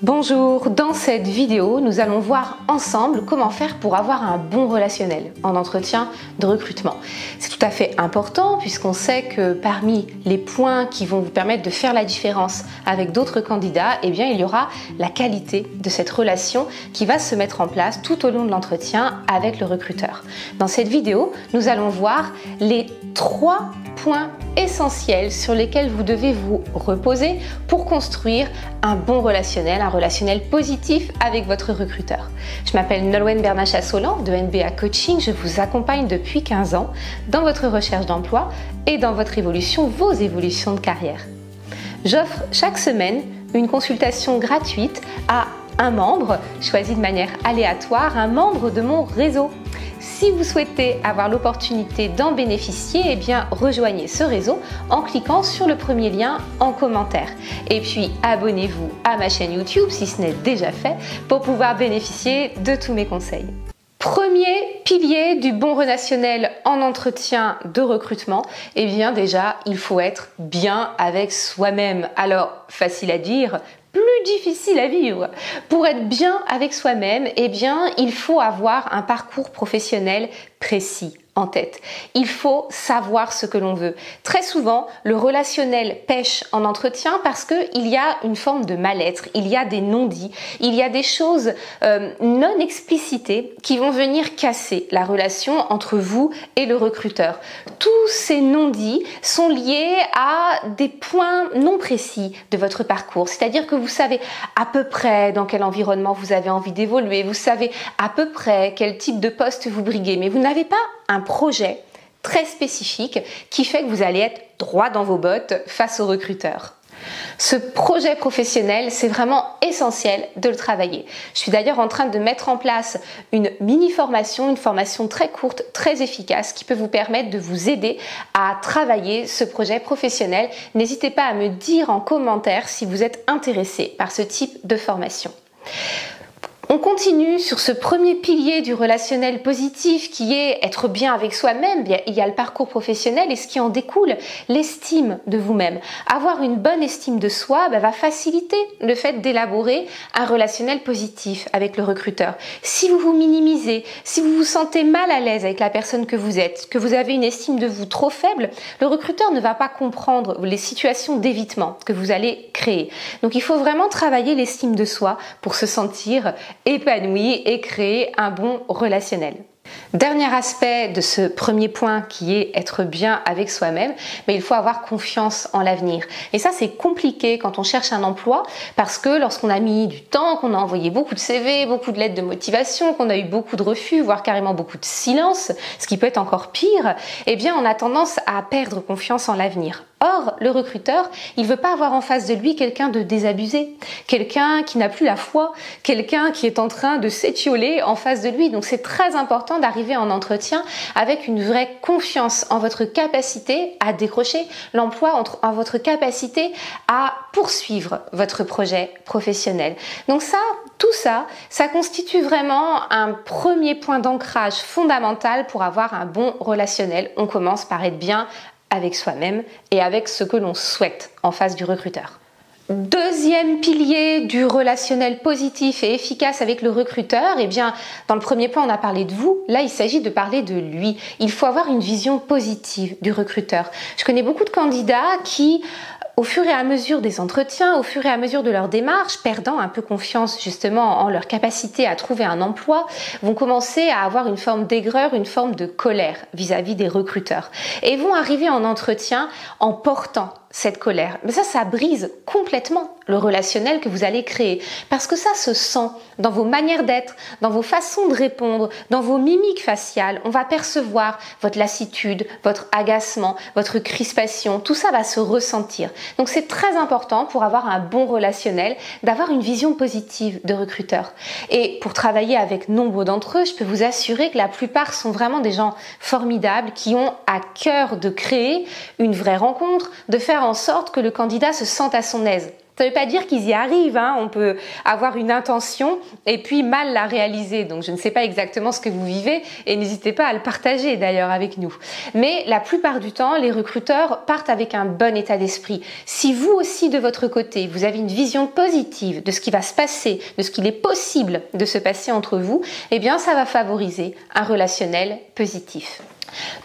Bonjour, dans cette vidéo, nous allons voir ensemble comment faire pour avoir un bon relationnel en entretien de recrutement. C'est tout à fait important puisqu'on sait que parmi les points qui vont vous permettre de faire la différence avec d'autres candidats, il y aura la qualité de cette relation qui va se mettre en place tout au long de l'entretien avec le recruteur. Dans cette vidéo, nous allons voir les 3 points essentiels sur lesquels vous devez vous reposer pour construire un bon relationnel, un relationnel positif avec votre recruteur. Je m'appelle Nolwenn Bernacha-Solan de NBA Coaching. Je vous accompagne depuis 15 ans dans votre recherche d'emploi et dans votre évolution, vos évolutions de carrière. J'offre chaque semaine une consultation gratuite à un membre, choisi de manière aléatoire, un membre de mon réseau. Si vous souhaitez avoir l'opportunité d'en bénéficier, rejoignez ce réseau en cliquant sur le premier lien en commentaire. Et puis abonnez-vous à ma chaîne YouTube si ce n'est déjà fait pour pouvoir bénéficier de tous mes conseils. Premier pilier du bon relationnel en entretien de recrutement, déjà il faut être bien avec soi-même. Alors facile à dire, plus difficile à vivre. Pour être bien avec soi-même, il faut avoir un parcours professionnel précis en tête. Il faut savoir ce que l'on veut. Très souvent, le relationnel pêche en entretien parce qu'il y a une forme de mal-être, il y a des non-dits, il y a des choses non explicitées qui vont venir casser la relation entre vous et le recruteur. Tous ces non-dits sont liés à des points non précis de votre parcours, c'est-à-dire que vous savez à peu près dans quel environnement vous avez envie d'évoluer, vous savez à peu près quel type de poste vous briguez, mais vous n'avez pas un projet très spécifique qui fait que vous allez être droit dans vos bottes face au recruteur. Ce projet professionnel, c'est vraiment essentiel de le travailler. Je suis d'ailleurs en train de mettre en place une mini-formation, une formation très courte, très efficace qui peut vous permettre de vous aider à travailler ce projet professionnel. N'hésitez pas à me dire en commentaire si vous êtes intéressé par ce type de formation. On continue sur ce premier pilier du relationnel positif qui est être bien avec soi-même. Il y a le parcours professionnel et ce qui en découle, l'estime de vous-même. Avoir une bonne estime de soi va faciliter le fait d'élaborer un relationnel positif avec le recruteur. Si vous vous minimisez, si vous vous sentez mal à l'aise avec la personne que vous êtes, que vous avez une estime de vous trop faible, le recruteur ne va pas comprendre les situations d'évitement que vous allez créer. Donc il faut vraiment travailler l'estime de soi pour se sentir épanoui et créer un bon relationnel. Dernier aspect de ce premier point qui est être bien avec soi-même, il faut avoir confiance en l'avenir. Et ça, c'est compliqué quand on cherche un emploi parce que lorsqu'on a mis du temps, qu'on a envoyé beaucoup de CV, beaucoup de lettres de motivation, qu'on a eu beaucoup de refus, voire carrément beaucoup de silence, ce qui peut être encore pire, on a tendance à perdre confiance en l'avenir. Or, le recruteur, il ne veut pas avoir en face de lui quelqu'un de désabusé, quelqu'un qui n'a plus la foi, quelqu'un qui est en train de s'étioler en face de lui. Donc c'est très important d'arriver en entretien avec une vraie confiance en votre capacité à décrocher l'emploi, en votre capacité à poursuivre votre projet professionnel. Donc tout ça constitue vraiment un premier point d'ancrage fondamental pour avoir un bon relationnel. On commence par être bien avec soi-même et avec ce que l'on souhaite en face du recruteur. Deuxième pilier du relationnel positif et efficace avec le recruteur, dans le premier point on a parlé de vous, là il s'agit de parler de lui. Il faut avoir une vision positive du recruteur. Je connais beaucoup de candidats qui, au fur et à mesure des entretiens, au fur et à mesure de leur démarche, perdant un peu confiance justement en leur capacité à trouver un emploi, vont commencer à avoir une forme d'aigreur, une forme de colère vis-à-vis des recruteurs et vont arriver en entretien en portant cette colère. Mais ça brise complètement le relationnel que vous allez créer parce que ça se sent dans vos manières d'être, dans vos façons de répondre, dans vos mimiques faciales. On va percevoir votre lassitude, votre agacement, votre crispation. Tout ça va se ressentir. Donc c'est très important pour avoir un bon relationnel d'avoir une vision positive de recruteur. Et pour travailler avec nombre d'entre eux, je peux vous assurer que la plupart sont vraiment des gens formidables qui ont à cœur de créer une vraie rencontre, de faire en sorte que le candidat se sente à son aise Ça ne veut pas dire qu'ils y arrivent, hein. On peut avoir une intention et puis mal la réaliser. Donc je ne sais pas exactement ce que vous vivez et n'hésitez pas à le partager d'ailleurs avec nous. Mais la plupart du temps, les recruteurs partent avec un bon état d'esprit. Si vous aussi de votre côté, vous avez une vision positive de ce qui va se passer, de ce qu'il est possible de se passer entre vous, eh bien ça va favoriser un relationnel positif.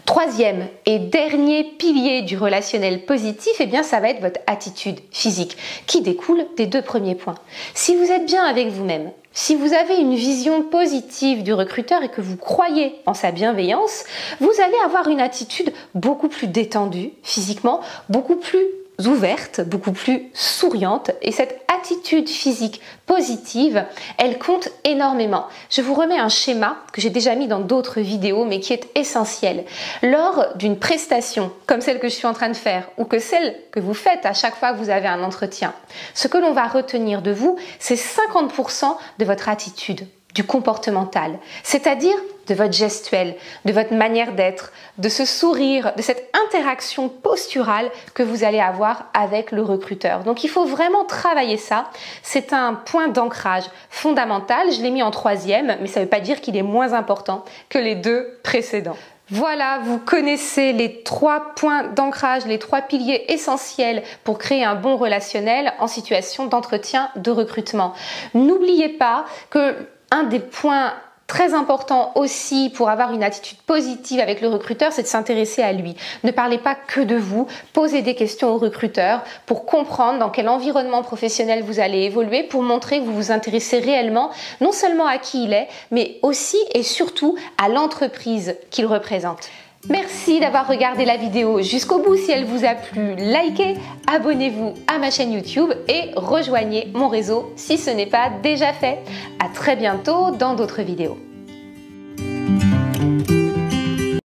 Troisième et dernier pilier du relationnel positif, eh bien, ça va être votre attitude physique qui découle des deux premiers points. Si vous êtes bien avec vous-même, si vous avez une vision positive du recruteur et que vous croyez en sa bienveillance, vous allez avoir une attitude beaucoup plus détendue physiquement, beaucoup plus ouverte, beaucoup plus souriante, et cette attitude physique positive, elle compte énormément. Je vous remets un schéma que j'ai déjà mis dans d'autres vidéos mais qui est essentiel. Lors d'une prestation comme celle que je suis en train de faire ou que celle que vous faites à chaque fois que vous avez un entretien, ce que l'on va retenir de vous, c'est 50% de votre attitude, du comportemental, c'est-à-dire de votre gestuelle, de votre manière d'être, de ce sourire, de cette interaction posturale que vous allez avoir avec le recruteur. Donc il faut vraiment travailler ça. C'est un point d'ancrage fondamental. Je l'ai mis en troisième, mais ça ne veut pas dire qu'il est moins important que les deux précédents. Voilà, vous connaissez les 3 points d'ancrage, les 3 piliers essentiels pour créer un bon relationnel en situation d'entretien de recrutement. N'oubliez pas que un des points très important aussi pour avoir une attitude positive avec le recruteur, c'est de s'intéresser à lui. Ne parlez pas que de vous, posez des questions au recruteur pour comprendre dans quel environnement professionnel vous allez évoluer, pour montrer que vous vous intéressez réellement non seulement à qui il est, mais aussi et surtout à l'entreprise qu'il représente. Merci d'avoir regardé la vidéo jusqu'au bout. Si elle vous a plu, likez, abonnez-vous à ma chaîne YouTube et rejoignez mon réseau si ce n'est pas déjà fait. À très bientôt dans d'autres vidéos.